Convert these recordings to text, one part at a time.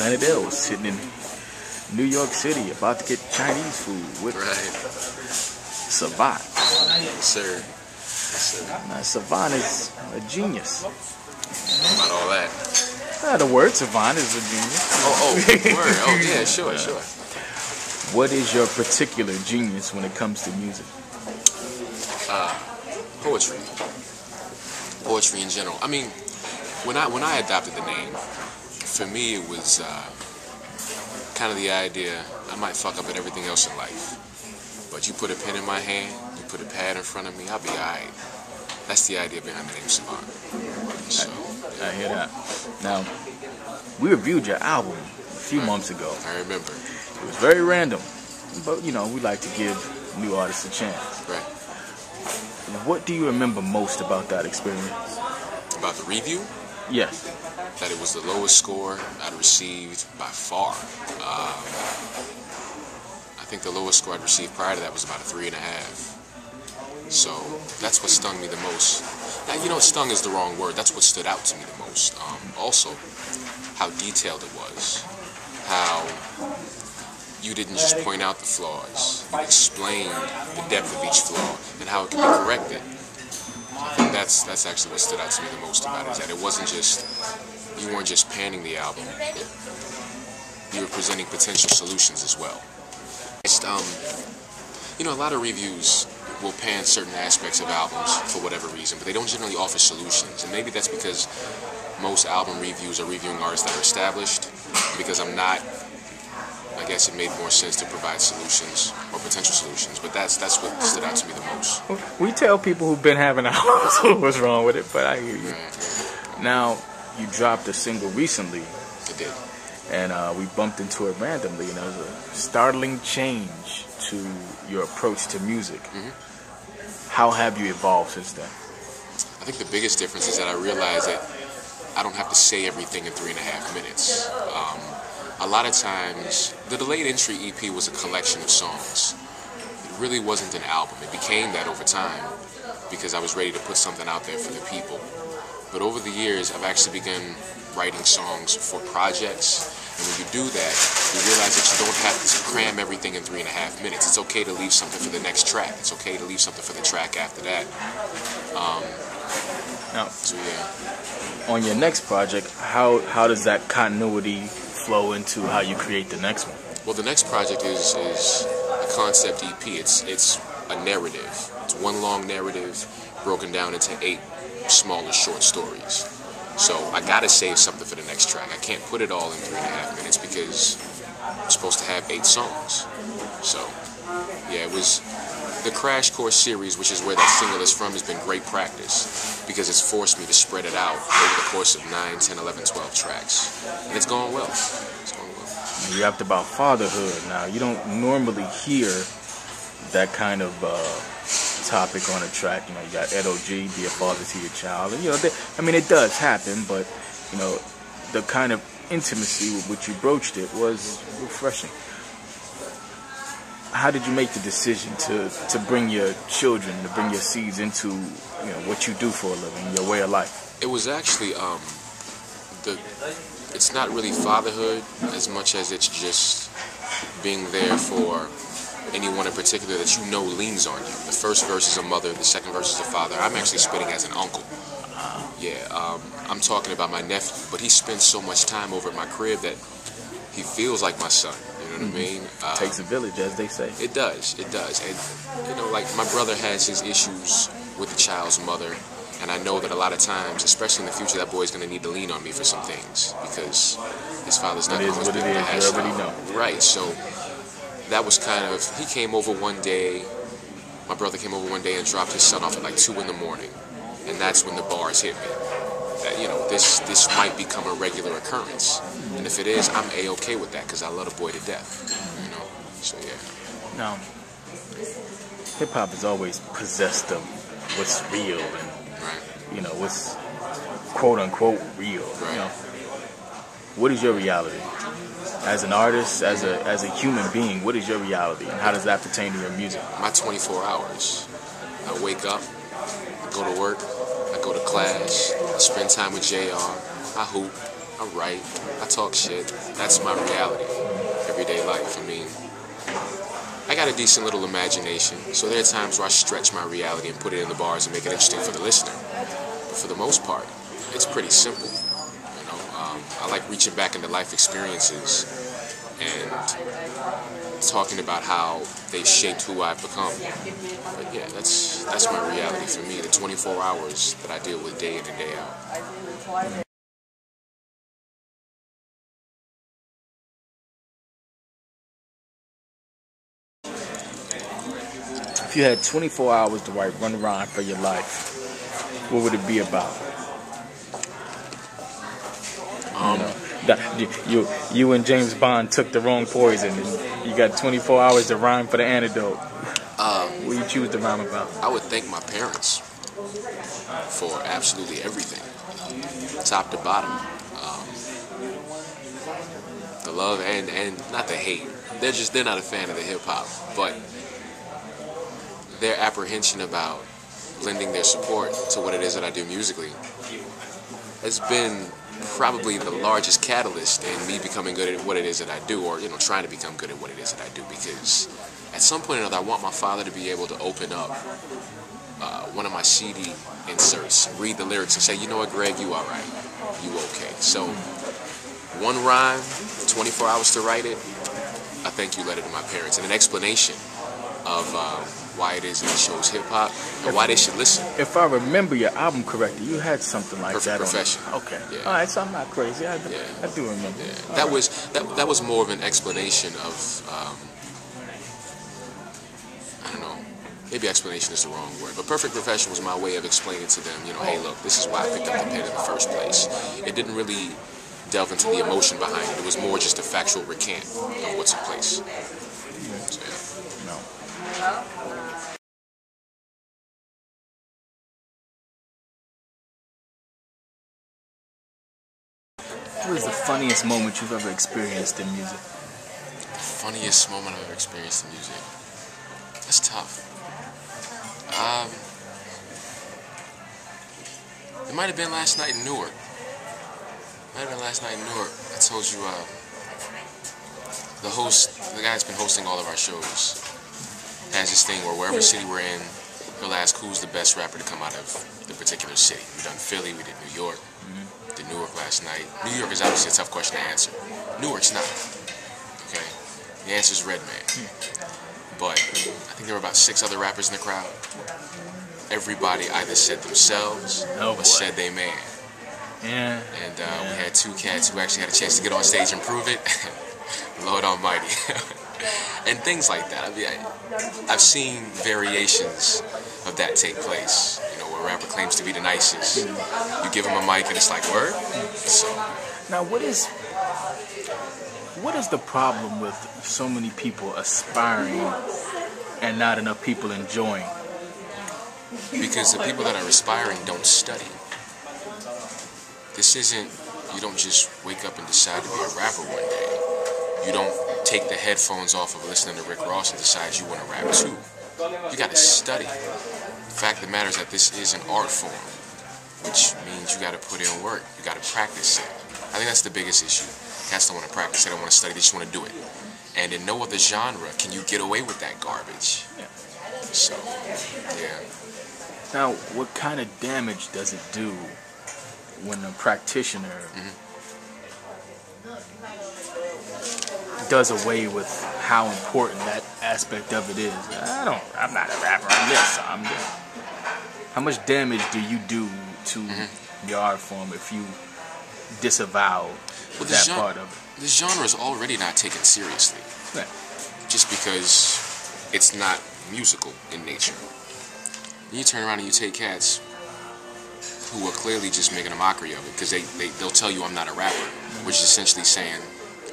Planetill sitting in New York City about to get Chinese food with Savant. Yes, sir. Yes, sir. Now, Savant is a genius. About all that. The word Savant is a genius. Oh, word. Oh, yeah, sure. What is your particular genius when it comes to music? Poetry. Poetry in general. I mean, when I adopted the name, for me it was kind of the idea I might fuck up at everything else in life, but you put a pen in my hand, you put a pad in front of me, I'll be alright. That's the idea behind the name Savant. So, I hear that. Now, we reviewed your album a few months ago. I remember. It was very random, but we like to give new artists a chance. Right. What do you remember most about that experience? About the review? Yes. That it was the lowest score I'd received by far. I think the lowest score I'd received prior to that was about a 3.5. So that's what stung me the most. Now, stung is the wrong word. That's what stood out to me the most. Also, how detailed it was. How you didn't just point out the flaws. You explained the depth of each flaw and how it can be corrected. I think that's actually what stood out to me the most about it, is that it wasn't just, you weren't just panning the album, you were presenting potential solutions as well. A lot of reviews will pan certain aspects of albums for whatever reason, but they don't generally offer solutions, and maybe that's because most album reviews are reviewing artists that are established. Because I'm not, I guess it made more sense to provide solutions or potential solutions, but that's what stood out to me the most. We tell people who've been having albums what's wrong with it, but I hear you. Right. Now, you dropped a single recently. I did. And we bumped into it randomly, and there was a startling change to your approach to music. Mm-hmm. How have you evolved since then? I think the biggest difference is that I realized that I don't have to say everything in 3.5 minutes. A lot of times, the Delayed Entry EP was a collection of songs. It really wasn't an album. It became that over time because I was ready to put something out there for the people. But over the years, I've actually begun writing songs for projects. And when you do that, you realize that you don't have to cram everything in 3.5 minutes. It's okay to leave something for the next track. It's okay to leave something for the track after that. So yeah. On your next project, how does that continuity flow into how you create the next one? Well, the next project is a concept EP. It's a narrative. It's one long narrative broken down into 8 smaller short stories. So I gotta save something for the next track. I can't put it all in 3.5 minutes because I'm supposed to have 8 songs. So yeah, it was the Crash Course series, which is where that single is from, has been great practice because it's forced me to spread it out over the course of 9, 10, 11, 12 tracks. And it's going well. It's going well. You rapped about fatherhood. Now, you don't normally hear that kind of topic on a track. You got Ed.O.G., be a father to your child. And, it does happen, but, the kind of intimacy with which you broached it was refreshing. How did you make the decision to bring your children, to bring your seeds into, what you do for a living, your way of life? It was actually, it's not really fatherhood as much as it's just being there for anyone in particular that leans on you. The first verse is a mother, the second verse is a father. I'm actually spitting as an uncle. Yeah, I'm talking about my nephew, but he spends so much time over at my crib that he feels like my son. You know what I mean? Takes a village, as they say. It does. And, like my brother has his issues with the child's mother, and I know that a lot of times, especially in the future, that boy's going to need to lean on me for some things because his father's not always been able to have something. Right, so that was kind of, he came over one day, my brother came over one day and dropped his son off at like 2 in the morning, and that's when the bars hit me. That, this might become a regular occurrence, and if it is, I'm A-okay with that because I love the boy to death, so yeah. Now, hip-hop has always possessed of what's real and, what's quote-unquote real, Right. What is your reality? As an artist, as a human being, what is your reality, and how does that pertain to your music? My 24 hours. I wake up, I go to work, I go to class, I spend time with JR, I hoop, I write, I talk shit. That's my reality, everyday life. I mean, I got a decent little imagination, so there are times where I stretch my reality and put it in the bars and make it interesting for the listener. But for the most part, it's pretty simple. I like reaching back into life experiences and talking about how they've shaped who I've become. But yeah, that's my reality for me, the 24 hours that I deal with day in and day out. If you had 24 hours to write one rhyme for your life, what would it be about? You and James Bond took the wrong poison, and you got 24 hours to rhyme for the antidote. What do you choose to rhyme about? I would thank my parents for absolutely everything, top to bottom. The love and not the hate. They're not a fan of the hip hop, but their apprehension about lending their support to what it is that I do musically has been probably the largest catalyst in me becoming good at what it is that I do, or trying to become good at what it is that I do. Because at some point or another, I want my father to be able to open up one of my CD inserts, read the lyrics, and say, "You know what, Greg, you all right, you okay." So one rhyme, 24 hours to write it. A thank you letter to my parents and an explanation of why it is that it shows hip-hop and why they should listen. If I remember your album correctly, you had something like Perfect that Profession. on it. Okay. Yeah. All right, so I'm not crazy. I do remember. Yeah. That was more of an explanation of, I don't know, maybe explanation is the wrong word, but Perfect Profession was my way of explaining to them, hey, look, this is why I picked up the pen in the first place. It didn't really delve into the emotion behind it. It was more just a factual recant of what took place. So, yeah. No. What is the funniest moment you've ever experienced in music? The funniest moment I've ever experienced in music? That's tough. It might have been last night in Newark. I told you, the guy that's been hosting all of our shows, has this thing where wherever city we're in, he'll ask who's the best rapper to come out of the particular city. We've done Philly, we did New York, did Newark last night. New York is obviously a tough question to answer. Newark's not. Okay? The answer is Redman. But I think there were about 6 other rappers in the crowd. Everybody either said themselves or said they man. Yeah. And we had 2 cats who actually had a chance to get on stage and prove it. Lord Almighty. And things like that. I mean, I've seen variations of that take place. Where a rapper claims to be the nicest. You give him a mic and it's like, word? So. Now, what is the problem with so many people aspiring and not enough people enjoying? Because the people that are aspiring don't study. This isn't, you don't just wake up and decide to be a rapper one day. You don't take the headphones off of listening to Rick Ross and decide you want to rap too. You got to study. The fact of the matter is that this is an art form, which means you got to put in work. You got to practice it. I think that's the biggest issue. Cats don't want to practice. They don't want to study. They just want to do it. And in no other genre can you get away with that garbage. So, yeah. Now, what kind of damage does it do when a practitioner does away with how important that aspect of it is? I'm not a rapper, I'm this, I'm that. How much damage do you do to your art form if you disavow that part of it? The genre is already not taken seriously. Right. Just because it's not musical in nature. You turn around and you take cats who are clearly just making a mockery of it, because they'll tell you I'm not a rapper, which is essentially saying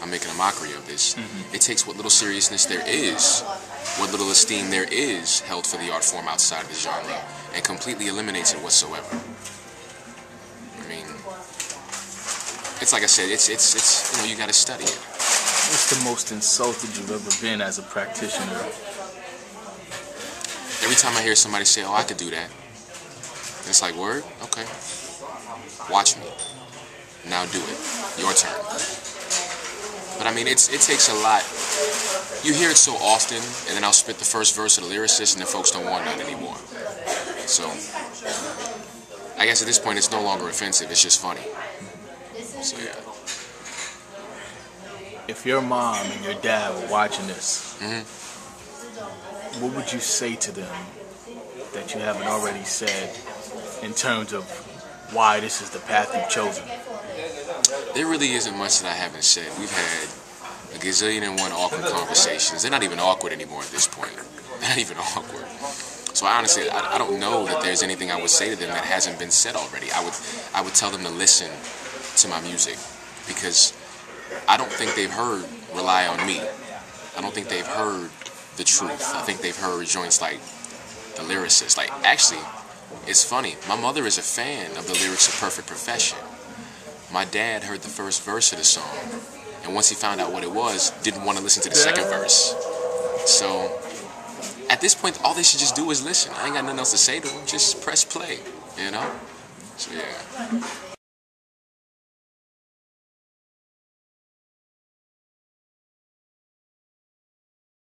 I'm making a mockery of this. It takes what little seriousness there is, what little esteem there is held for the art form outside of the genre, and completely eliminates it whatsoever. I mean, it's like I said, it's you got to study it. What's the most insulted you've ever been as a practitioner? Every time I hear somebody say, "Oh, I could do that," it's like, word? Okay. Watch me. Now do it. Your turn. But I mean, it takes a lot. You hear it so often, and then I'll spit the first verse of the lyricist, and then folks don't want none anymore. So, I guess at this point, it's no longer offensive. It's just funny. So, yeah. If your mom and your dad were watching this, what would you say to them that you haven't already said in terms of why this is the path you've chosen? There really isn't much that I haven't said. We've had a gazillion and one awkward conversations. They're not even awkward anymore at this point. They're not even awkward. So honestly, I don't know that there's anything I would say to them that hasn't been said already. I would tell them to listen to my music, because I don't think they've heard Rely on Me. I don't think they've heard The Truth. I think they've heard joints like The Lyricist. Like, actually, it's funny. My mother is a fan of the lyrics of Perfect Profession. My dad heard the first verse of the song, and once he found out what it was, didn't want to listen to the second verse. So, at this point, all they should just do is listen. I ain't got nothing else to say to them. Just press play, you know? So, yeah.